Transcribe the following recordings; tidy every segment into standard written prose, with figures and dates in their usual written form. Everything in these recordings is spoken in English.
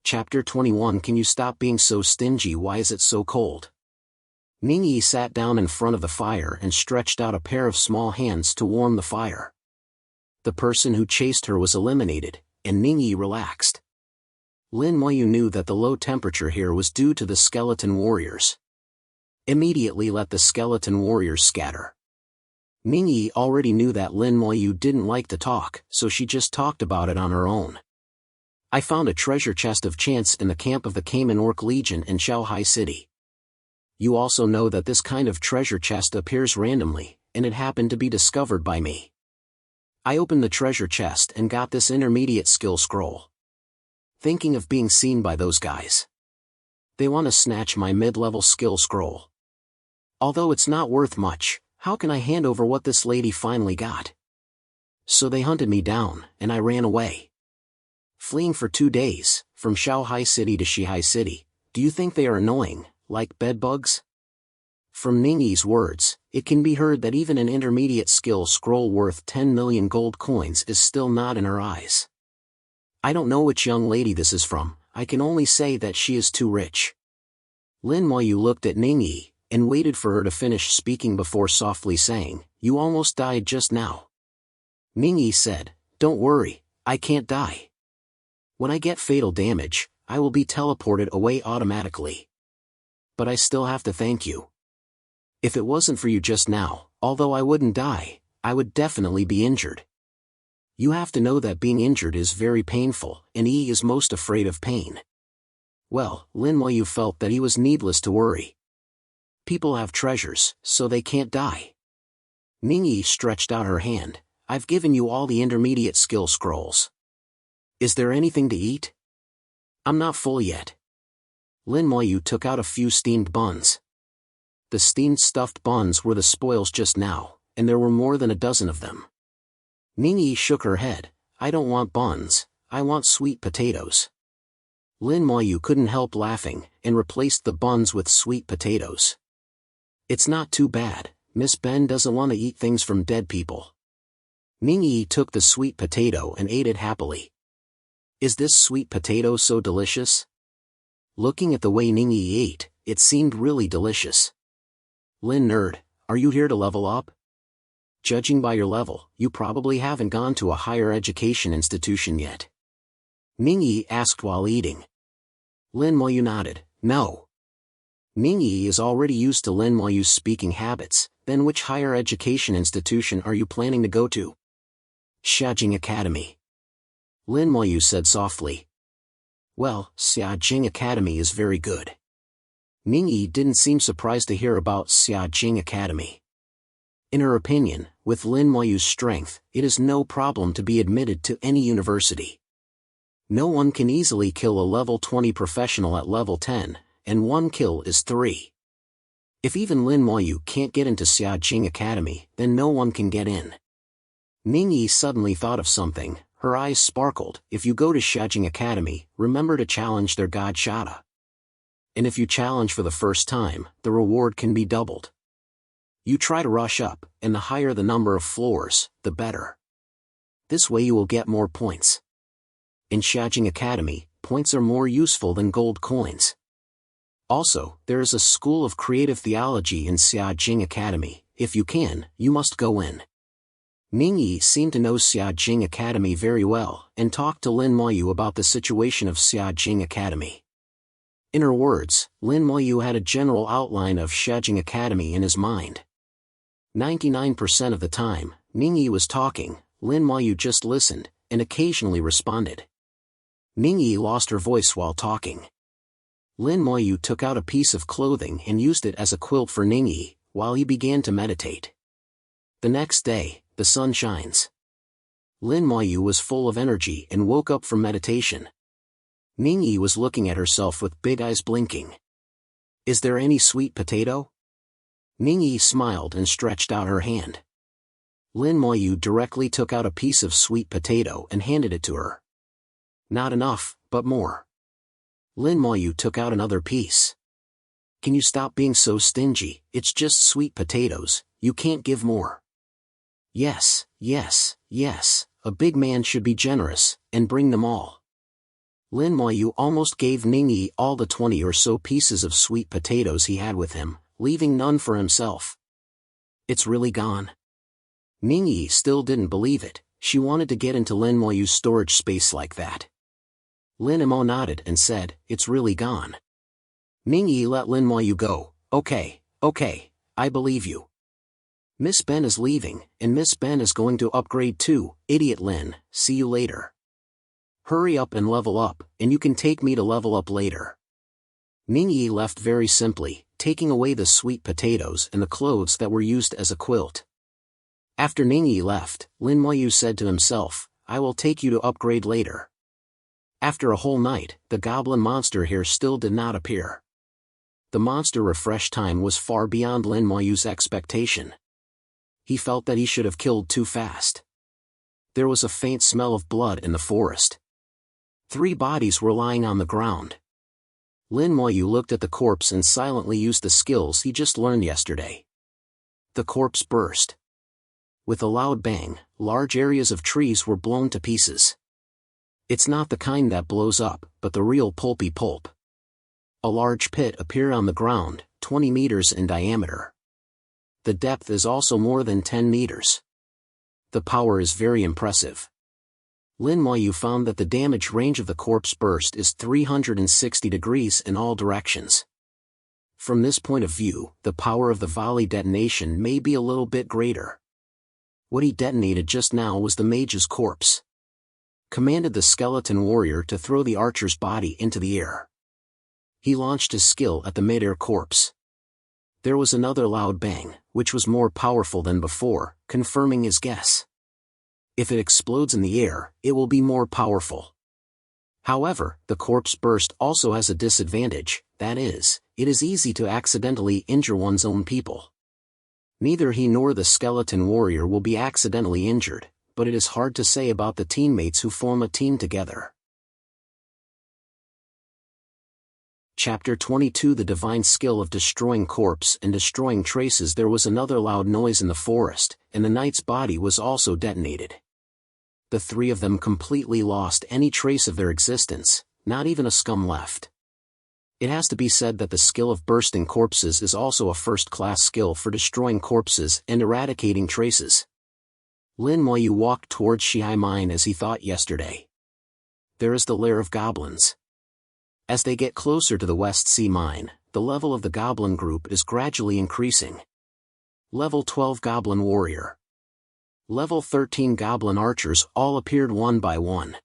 Chapter 21. Can you stop being so stingy? Why is it so cold? Ningyi sat down in front of the fire and stretched out a pair of small hands to warm the fire. The person who chased her was eliminated, and Ningyi relaxed. Lin Moyu knew that the low temperature here was due to the skeleton warriors. Immediately let the skeleton warriors scatter. Ningyi already knew that Lin Moyu didn't like to talk, so she just talked about it on her own. I found a treasure chest of chance in the camp of the Cayman Orc Legion in Shanghai City. You also know that this kind of treasure chest appears randomly, and it happened to be discovered by me. I opened the treasure chest and got this intermediate skill scroll. Thinking of being seen by those guys. They want to snatch my mid-level skill scroll. Although it's not worth much, how can I hand over what this lady finally got? So they hunted me down, and I ran away. Fleeing for 2 days, from Shanghai City to Shanghai City. Do you think they are annoying, like bedbugs? From Ningyi's words, it can be heard that even an intermediate skill scroll worth 10 million gold coins is still not in her eyes. I don't know which young lady this is from, I can only say that she is too rich. Lin Moyu looked at Ningyi, and waited for her to finish speaking before softly saying, "You almost died just now." Ningyi said, "Don't worry, I can't die. When I get fatal damage, I will be teleported away automatically. But I still have to thank you. If it wasn't for you just now, although I wouldn't die, I would definitely be injured. You have to know that being injured is very painful, and he is most afraid of pain." Well, Lin Moyu felt that he was needless to worry. People have treasures, so they can't die. Ningyi stretched out her hand. "I've given you all the intermediate skill scrolls. Is there anything to eat?" "I'm not full yet." Lin Moyu took out a few steamed buns. The steamed stuffed buns were the spoils just now, and there were more than a dozen of them. Ningyi shook her head. "I don't want buns, I want sweet potatoes." Lin Moyu couldn't help laughing, and replaced the buns with sweet potatoes. "It's not too bad, Miss Ben doesn't want to eat things from dead people." Ningyi took the sweet potato and ate it happily. "Is this sweet potato so delicious?" Looking at the way Ningyi ate, it seemed really delicious. "Lin Nerd, are you here to level up? Judging by your level, you probably haven't gone to a higher education institution yet." Ningyi asked while eating. Lin Moyu nodded, "No." Ningyi is already used to Lin Moyu's speaking habits. "Then which higher education institution are you planning to go to?" "Xiajing Academy." Lin Moyu said softly. "Well, Xiajing Academy is very good." Ningyi didn't seem surprised to hear about Xiajing Academy. In her opinion, with Lin Moyu's strength, it is no problem to be admitted to any university. No one can easily kill a level 20 professional at level 10, and one kill is 3. If even Lin Moyu can't get into Xiajing Academy, then no one can get in. Ningyi suddenly thought of something, her eyes sparkled. "If you go to Xiajing Academy, remember to challenge their god Shada. And if you challenge for the first time, the reward can be doubled. You try to rush up, and the higher the number of floors, the better. This way you will get more points. In Xiajing Academy, points are more useful than gold coins. Also, there is a school of creative theology in Xiajing Academy. If you can, you must go in." Ningyi seemed to know Xiajing Academy very well, and talked to Lin Moyu about the situation of Xiajing Academy. In her words, Lin Moyu had a general outline of Xiajing Academy in his mind. 99% of the time, Ningyi was talking, Lin Moyu just listened, and occasionally responded. Ningyi lost her voice while talking. Lin Moyu took out a piece of clothing and used it as a quilt for Ningyi, while he began to meditate. The next day, the sun shines. Lin Moyu was full of energy and woke up from meditation. Ningyi was looking at herself with big eyes blinking. "Is there any sweet potato?" Ningyi smiled and stretched out her hand. Lin Moyu directly took out a piece of sweet potato and handed it to her. "Not enough, but more." Lin Moyu took out another piece. "Can you stop being so stingy? It's just sweet potatoes, you can't give more." "Yes, yes, yes, a big man should be generous, and bring them all." Lin Moyu almost gave Ningyi all the 20 or so pieces of sweet potatoes he had with him, leaving none for himself. It's really gone. Ningyi still didn't believe it. She wanted to get into Lin Moyu's storage space like that. Lin Mo nodded and said, "It's really gone." Ningyi let Lin Moyu go. Okay, I believe you. Miss Ben is leaving, and Miss Ben is going to upgrade too. Idiot Lin, see you later. Hurry up and level up, and you can take me to level up later. Ningyi left very simply, taking away the sweet potatoes and the clothes that were used as a quilt. After Ningyi left, Lin Moyu said to himself, "I will take you to upgrade later." After a whole night, the goblin monster here still did not appear. The monster refresh time was far beyond Lin Moyu's expectation. He felt that he should have killed too fast. There was a faint smell of blood in the forest. 3 bodies were lying on the ground. Lin Moyu looked at the corpse and silently used the skills he just learned yesterday. The corpse burst. With a loud bang, large areas of trees were blown to pieces. It's not the kind that blows up, but the real pulpy pulp. A large pit appeared on the ground, 20 meters in diameter. The depth is also more than 10 meters. The power is very impressive. Lin Moyu found that the damage range of the corpse burst is 360 degrees in all directions. From this point of view, the power of the volley detonation may be a little bit greater. What he detonated just now was the mage's corpse. Commanded the skeleton warrior to throw the archer's body into the air. He launched his skill at the mid-air corpse. There was another loud bang, which was more powerful than before, confirming his guess. If it explodes in the air, it will be more powerful. However, the corpse burst also has a disadvantage, that is, it is easy to accidentally injure one's own people. Neither he nor the skeleton warrior will be accidentally injured, but it is hard to say about the teammates who form a team together. Chapter 22 The Divine Skill of Destroying Corpse and Destroying Traces. There was another loud noise in the forest, and the knight's body was also detonated. The 3 of them completely lost any trace of their existence, not even a scum left. It has to be said that the skill of bursting corpses is also a first-class skill for destroying corpses and eradicating traces. Lin Moyu walked towards Shihai Mine as he thought yesterday. There is the lair of goblins. As they get closer to the West Sea Mine, the level of the goblin group is gradually increasing. Level 12 Goblin Warrior. Level 13 Goblin Archers all appeared one by one.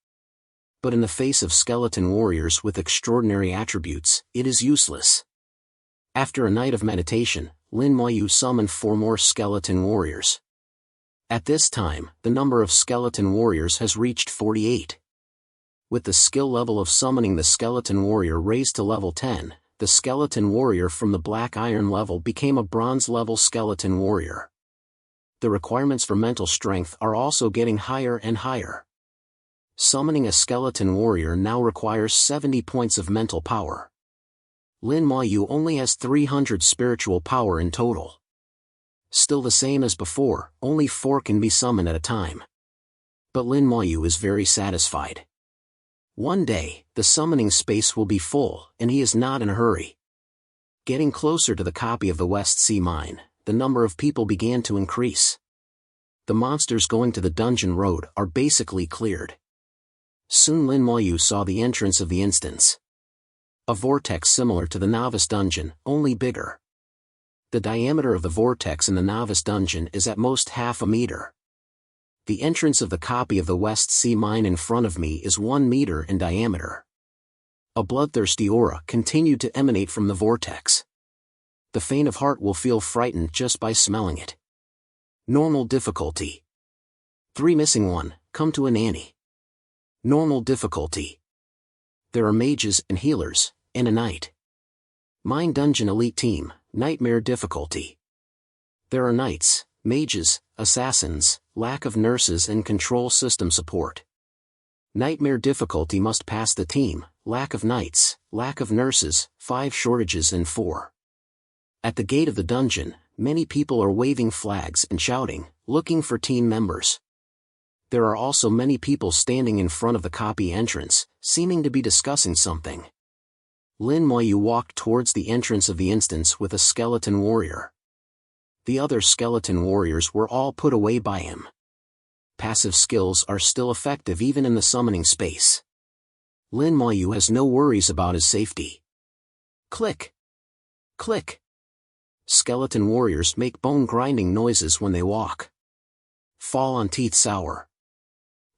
But in the face of skeleton warriors with extraordinary attributes, it is useless. After a night of meditation, Lin Moyu summoned 4 more skeleton warriors. At this time, the number of skeleton warriors has reached 48. With the skill level of summoning the skeleton warrior raised to level 10, the skeleton warrior from the black iron level became a bronze level skeleton warrior. The requirements for mental strength are also getting higher and higher. Summoning a skeleton warrior now requires 70 points of mental power. Lin Moyu only has 300 spiritual power in total. Still the same as before, only 4 can be summoned at a time. But Lin Moyu is very satisfied. One day, the summoning space will be full, and he is not in a hurry. Getting closer to the copy of the West Sea Mine, the number of people began to increase. The monsters going to the dungeon road are basically cleared. Soon Lin Moyu saw the entrance of the instance. A vortex similar to the novice dungeon, only bigger. The diameter of the vortex in the novice dungeon is at most half a meter. The entrance of the copy of the West Sea Mine in front of me is 1 meter in diameter. A bloodthirsty aura continued to emanate from the vortex. The faint of heart will feel frightened just by smelling it. Normal difficulty. 3 missing 1, come to a nanny. Normal difficulty. There are mages and healers, and a knight. Mine Dungeon Elite Team, Nightmare difficulty. There are knights, mages, assassins, lack of nurses and control system support. Nightmare difficulty must pass the team, lack of knights, lack of nurses, 5 shortages and 4. At the gate of the dungeon, many people are waving flags and shouting, looking for team members. There are also many people standing in front of the copy entrance, seeming to be discussing something. Lin Moyu walked towards the entrance of the instance with a skeleton warrior. The other skeleton warriors were all put away by him. Passive skills are still effective even in the summoning space. Lin Moyu has no worries about his safety. Click! Click! Skeleton warriors make bone-grinding noises when they walk. Fall on teeth sour.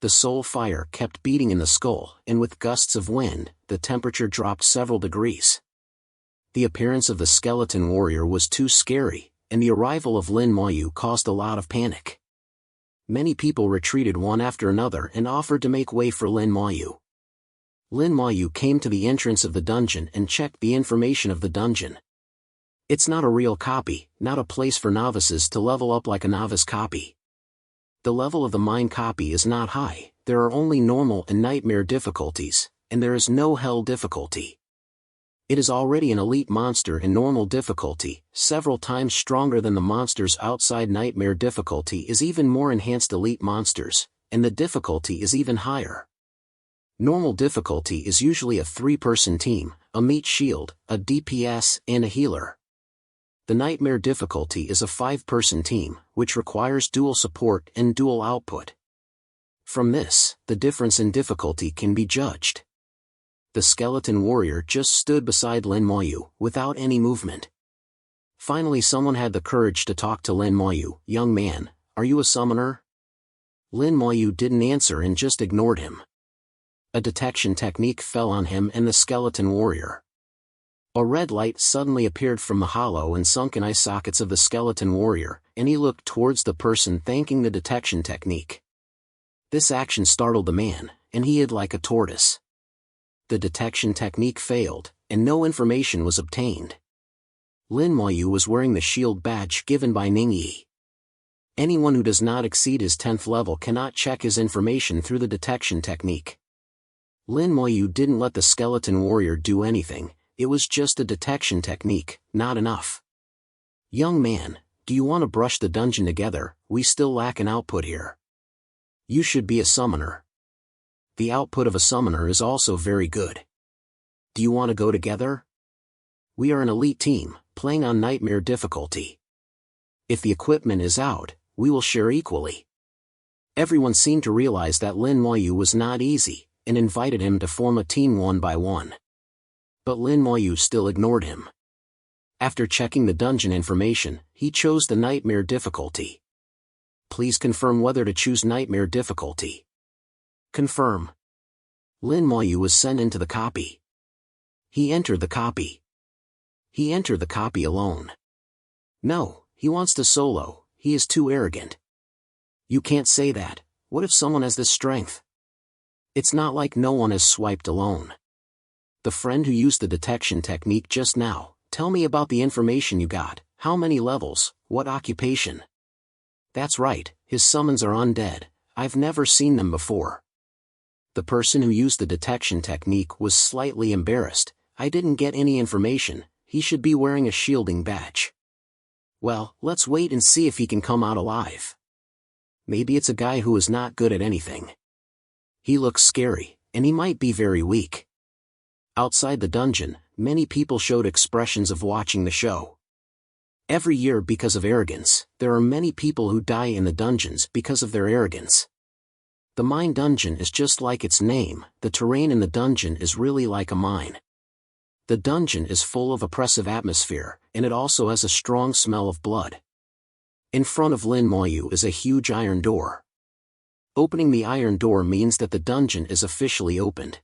The soul fire kept beating in the skull, and with gusts of wind, the temperature dropped several degrees. The appearance of the skeleton warrior was too scary, and the arrival of Lin Moyu caused a lot of panic. Many people retreated one after another and offered to make way for Lin Moyu. Lin Moyu came to the entrance of the dungeon and checked the information of the dungeon. It's not a real copy, not a place for novices to level up like a novice copy. The level of the mine copy is not high, there are only normal and nightmare difficulties, and there is no hell difficulty. It is already an elite monster in normal difficulty, several times stronger than the monsters outside. Nightmare difficulty is even more enhanced elite monsters, and the difficulty is even higher. Normal difficulty is usually a 3-person team, a meat shield, a DPS, and a healer. The nightmare difficulty is a 5-person team, which requires dual support and dual output. From this, the difference in difficulty can be judged. The skeleton warrior just stood beside Lin Moyu, without any movement. Finally someone had the courage to talk to Lin Moyu. "Young man, are you a summoner?" Lin Moyu didn't answer and just ignored him. A detection technique fell on him and the skeleton warrior. A red light suddenly appeared from the hollow and sunken eye sockets of the skeleton warrior, and he looked towards the person thanking the detection technique. This action startled the man, and he hid like a tortoise. The detection technique failed, and no information was obtained. Lin Moyu was wearing the shield badge given by Ningyi. Anyone who does not exceed his 10th level cannot check his information through the detection technique. Lin Moyu didn't let the skeleton warrior do anything. It was just a detection technique, not enough. "Young man, do you want to brush the dungeon together? We still lack an output here. You should be a summoner. The output of a summoner is also very good. Do you want to go together? We are an elite team, playing on nightmare difficulty. If the equipment is out, we will share equally." Everyone seemed to realize that Lin Moyu was not easy, and invited him to form a team one by one. But Lin Moyu still ignored him. After checking the dungeon information, he chose the nightmare difficulty. "Please confirm whether to choose nightmare difficulty." "Confirm." Lin Moyu was sent into the copy. He entered the copy. He entered the copy alone. No, he wants to solo, he is too arrogant. You can't say that. What if someone has this strength? It's not like no one has swiped alone. The friend who used the detection technique just now, tell me about the information you got, how many levels, what occupation? That's right, his summons are undead, I've never seen them before. The person who used the detection technique was slightly embarrassed. I didn't get any information, he should be wearing a shielding badge. Well, let's wait and see if he can come out alive. Maybe it's a guy who is not good at anything. He looks scary, and he might be very weak. Outside the dungeon, many people showed expressions of watching the show. Every year, because of arrogance, there are many people who die in the dungeons because of their arrogance. The mine dungeon is just like its name, the terrain in the dungeon is really like a mine. The dungeon is full of oppressive atmosphere, and it also has a strong smell of blood. In front of Lin Moyu is a huge iron door. Opening the iron door means that the dungeon is officially opened.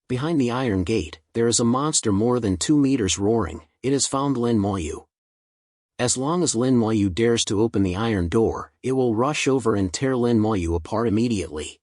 Behind the iron gate, there is a monster more than 2 meters roaring. It has found Lin Moyu. As long as Lin Moyu dares to open the iron door, it will rush over and tear Lin Moyu apart immediately.